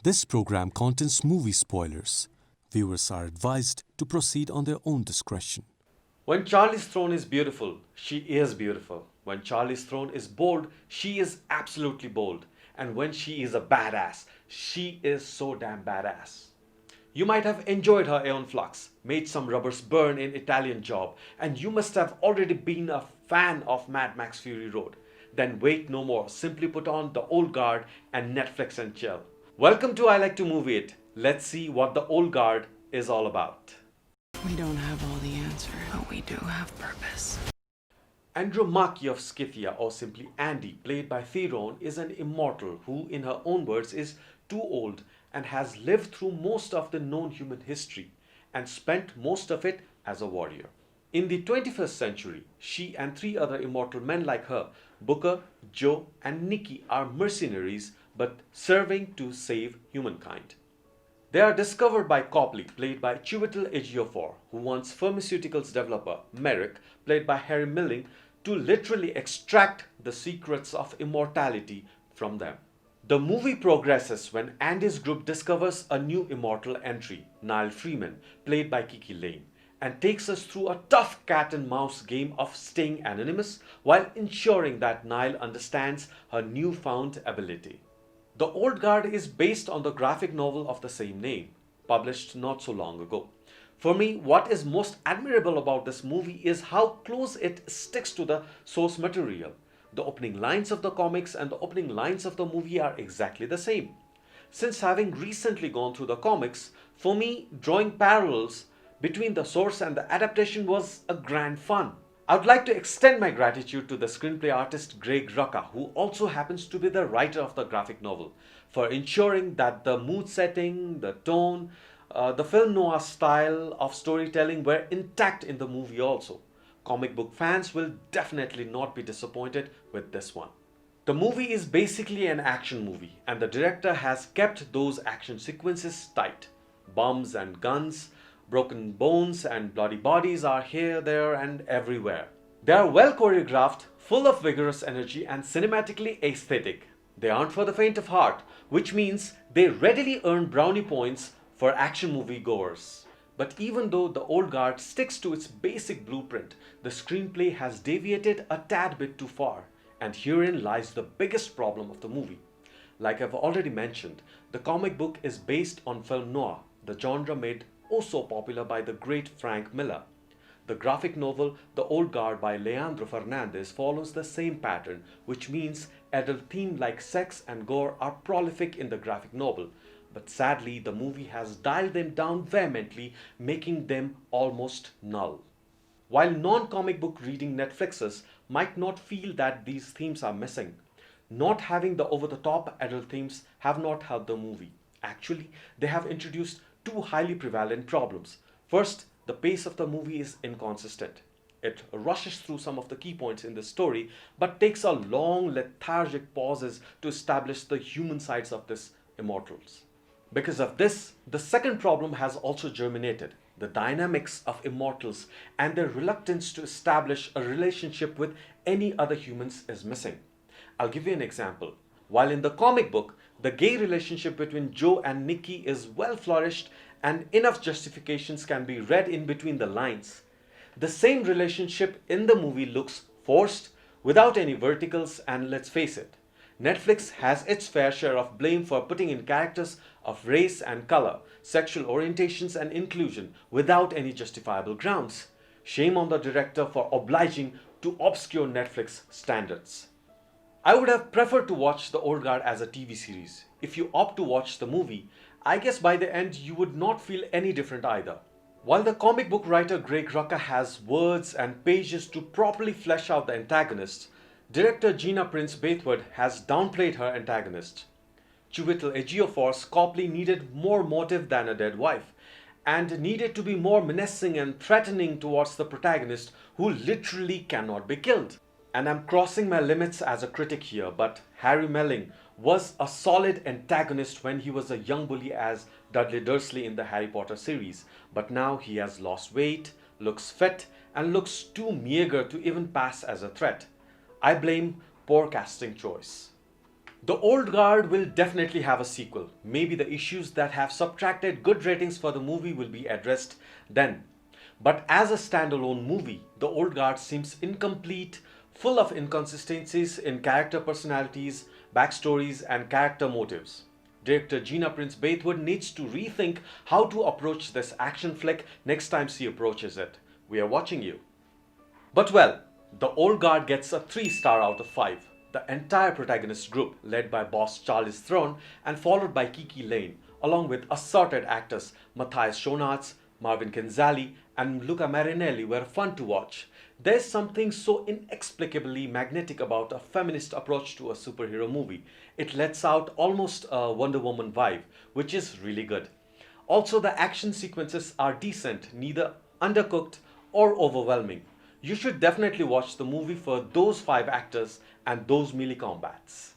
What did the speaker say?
This program contains movie spoilers. Viewers are advised to proceed on their own discretion. When Charlize Theron is beautiful, she is beautiful. When Charlize Theron is bold, she is absolutely bold. And when she is a badass, she is so damn badass. You might have enjoyed her Aeon Flux, made some rubbers burn in Italian Job, and you must have already been a fan of Mad Max Fury Road. Then wait no more, simply put on The Old Guard and Netflix and chill. Welcome to I Like to Movie It. Let's see what The Old Guard is all about. We don't have all the answers, but we do have purpose. Andromache of Scythia, or simply Andy, played by Theron, is an immortal who, in her own words, is too old and has lived through most of the known human history and spent most of it as a warrior. In the 21st century, she and three other immortal men like her, Booker, Joe, and Nikki, are mercenaries but serving to save humankind. They are discovered by Copley, played by Chiwetel Ejiofor, who wants pharmaceuticals developer Merrick, played by Harry Milling, to literally extract the secrets of immortality from them. The movie progresses when Andy's group discovers a new immortal entry, Niall Freeman, played by Kiki Lane, and takes us through a tough cat and mouse game of staying anonymous while ensuring that Niall understands her newfound ability. The Old Guard is based on the graphic novel of the same name, published not so long ago. For me, what is most admirable about this movie is how close it sticks to the source material. The opening lines of the comics and the opening lines of the movie are exactly the same. Since having recently gone through the comics, for me, drawing parallels between the source and the adaptation was a grand fun. I would like to extend my gratitude to the screenplay artist Greg Rucka, who also happens to be the writer of the graphic novel, for ensuring that the mood setting, the tone, the film noir style of storytelling were intact in the movie also. Comic book fans will definitely not be disappointed with this one. The movie is basically an action movie, and the director has kept those action sequences tight. Bombs and guns, broken bones and bloody bodies are here, there, and everywhere. They are well choreographed, full of vigorous energy, and cinematically aesthetic. They aren't for the faint of heart, which means they readily earn brownie points for action movie goers. But even though The Old Guard sticks to its basic blueprint, the screenplay has deviated a tad bit too far, and herein lies the biggest problem of the movie. Like I've already mentioned, the comic book is based on film noir, the genre made so popular by the great Frank Miller. The graphic novel The Old Guard by Leandro Fernandez follows the same pattern, which means adult themes like sex and gore are prolific in the graphic novel, but sadly the movie has dialed them down vehemently, making them almost null. While non-comic book reading Netflixers might not feel that these themes are missing, not having the over-the-top adult themes have not helped the movie. Actually, they have introduced two highly prevalent problems. First, the pace of the movie is inconsistent. It rushes through some of the key points in the story, but takes a long, lethargic pauses to establish the human sides of these immortals. Because of this, the second problem has also germinated. The dynamics of immortals and their reluctance to establish a relationship with any other humans is missing. I'll give you an example. While in the comic book, the gay relationship between Joe and Nikki is well flourished and enough justifications can be read in between the lines, the same relationship in the movie looks forced, without any verticals, and let's face it, Netflix has its fair share of blame for putting in characters of race and color, sexual orientations and inclusion without any justifiable grounds. Shame on the director for obliging to obscure Netflix standards. I would have preferred to watch The Old Guard as a TV series. If you opt to watch the movie, I guess by the end you would not feel any different either. While the comic book writer Greg Rucka has words and pages to properly flesh out the antagonist, director Gina Prince Bythewood has downplayed her antagonist. Chiwetel Ejiofor's Copley needed more motive than a dead wife, and needed to be more menacing and threatening towards the protagonist who literally cannot be killed. And I'm crossing my limits as a critic here, but Harry Melling was a solid antagonist when he was a young bully as Dudley Dursley in the Harry Potter series, but now he has lost weight, looks fit, and looks too meager to even pass as a threat. I blame poor casting choice. The Old Guard will definitely have a sequel. Maybe the issues that have subtracted good ratings for the movie will be addressed then. But as a standalone movie, The Old Guard seems incomplete, full of inconsistencies in character personalities, backstories, and character motives. Director Gina Prince Bythewood needs to rethink how to approach this action flick next time she approaches it. We are watching you. But well, The Old Guard gets a 3-star out of 5. The entire protagonist group, led by boss Charlize Theron and followed by Kiki Lane, along with assorted actors Matthias Schoenaerts, Marvin Kenzali, and Luca Marinelli, were fun to watch. There's something so inexplicably magnetic about a feminist approach to a superhero movie. It lets out almost a Wonder Woman vibe, which is really good. Also, the action sequences are decent, neither undercooked or overwhelming. You should definitely watch the movie for those 5 actors and those melee combats.